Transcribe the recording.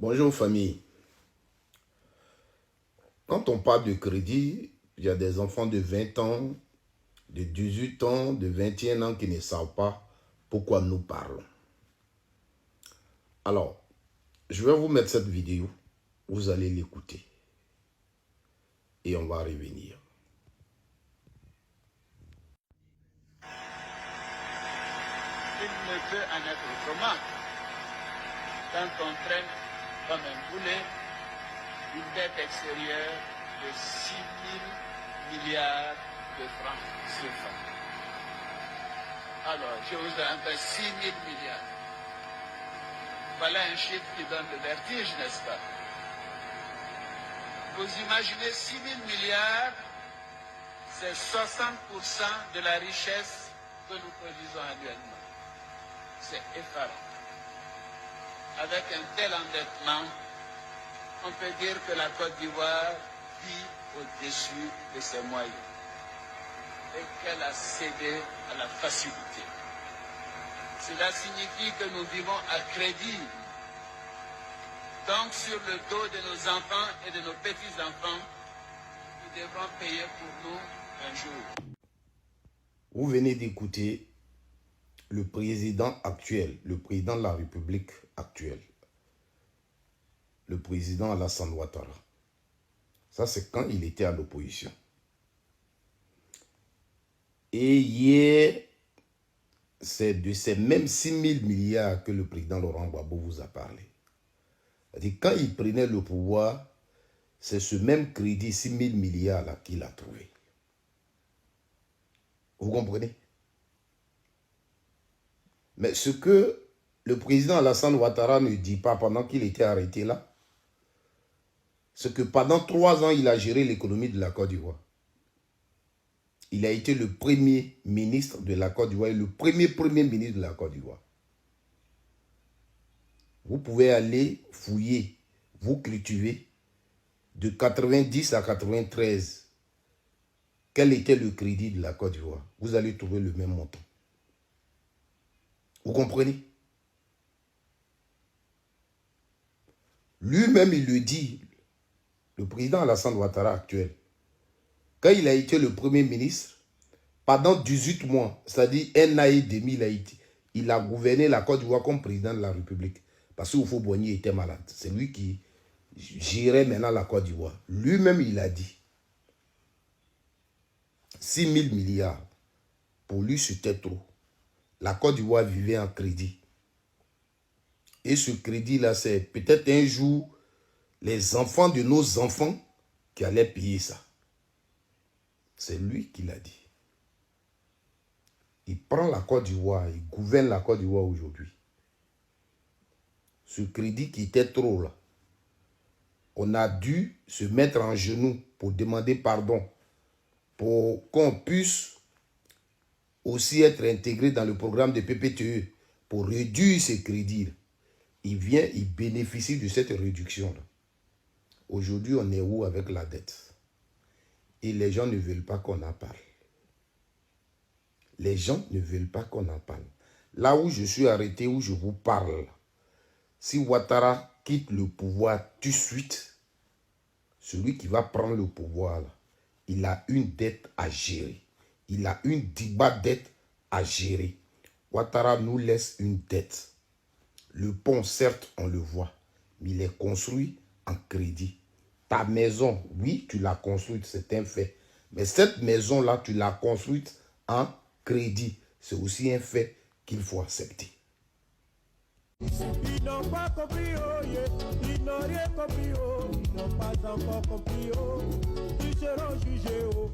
Bonjour famille. Quand on parle de crédit, il y a des enfants de 20 ans, de 18 ans, de 21 ans qui ne savent pas pourquoi nous parlons. Alors, je vais vous mettre cette vidéo, vous allez l'écouter et on va revenir. Il ne peut en être autrement. Quand on traîne comme un boulet une dette extérieure de 6 000 milliards de francs CFA. Alors, je vous ai un peu 6 000 milliards. Voilà un chiffre qui donne le vertige, n'est-ce pas? Vous imaginez 6 000 milliards, c'est 60% de la richesse que nous produisons annuellement. C'est effarant. Avec un tel endettement, on peut dire que la Côte d'Ivoire vit au-dessus de ses moyens et qu'elle a cédé à la facilité. Cela signifie que nous vivons à crédit. Donc sur le dos de nos enfants et de nos petits-enfants, nous devrons payer pour nous un jour. Vous venez d'écouter le président actuel, le président de la République actuelle, le président Alassane Ouattara. Ça, c'est quand il était à l'opposition. Et hier, c'est de ces mêmes 6 000 milliards que le président Laurent Gbagbo vous a parlé. C'est-à-dire, quand il prenait le pouvoir, c'est ce même crédit, 6 000 milliards là qu'il a trouvé. Vous comprenez? Mais ce que le président Alassane Ouattara ne dit pas pendant qu'il était arrêté là, c'est que pendant 3 ans, il a géré l'économie de la Côte d'Ivoire. Il a été le premier ministre de la Côte d'Ivoire et le premier ministre de la Côte d'Ivoire. Vous pouvez aller fouiller, vous cultiver de 90 à 93. Quel était le crédit de la Côte d'Ivoire? Vous allez trouver le même montant. Vous comprenez? Lui-même, il le dit, le président Alassane Ouattara actuel. Quand il a été le premier ministre, pendant 18 mois, c'est-à-dire un an et demi, il a gouverné la Côte d'Ivoire comme président de la République. Parce qu'Oufo-Boigny était malade. C'est lui qui gérait maintenant la Côte d'Ivoire. Lui-même, il a dit 6 000 milliards. Pour lui, c'était trop. La Côte d'Ivoire vivait en crédit. Et ce crédit-là, c'est peut-être un jour les enfants de nos enfants qui allaient payer ça. C'est lui qui l'a dit. Il prend la Côte d'Ivoire, il gouverne la Côte d'Ivoire aujourd'hui. Ce crédit qui était trop là, on a dû se mettre en genoux pour demander pardon, pour qu'on puisse aussi être intégré dans le programme de PPTE, pour réduire ces crédits. Il vient, il bénéficie de cette réduction-là. Aujourd'hui, on est où avec la dette? Et les gens ne veulent pas qu'on en parle. Les gens ne veulent pas qu'on en parle. Là où je suis arrêté, où je vous parle, si Ouattara quitte le pouvoir tout de suite, celui qui va prendre le pouvoir, là, il a une dette à gérer. Il a une dette à gérer. Ouattara nous laisse une dette. Le pont, certes, on le voit, mais il est construit en crédit. Ta maison, oui, tu l'as construite, c'est un fait. Mais cette maison-là, tu l'as construite en crédit. C'est aussi un fait qu'il faut accepter. Ils n'ont pas compris, oh yeah. Ils n'ont rien compris, oh. Ils n'ont pas encore compris, oh. Ils seront jugés, oh.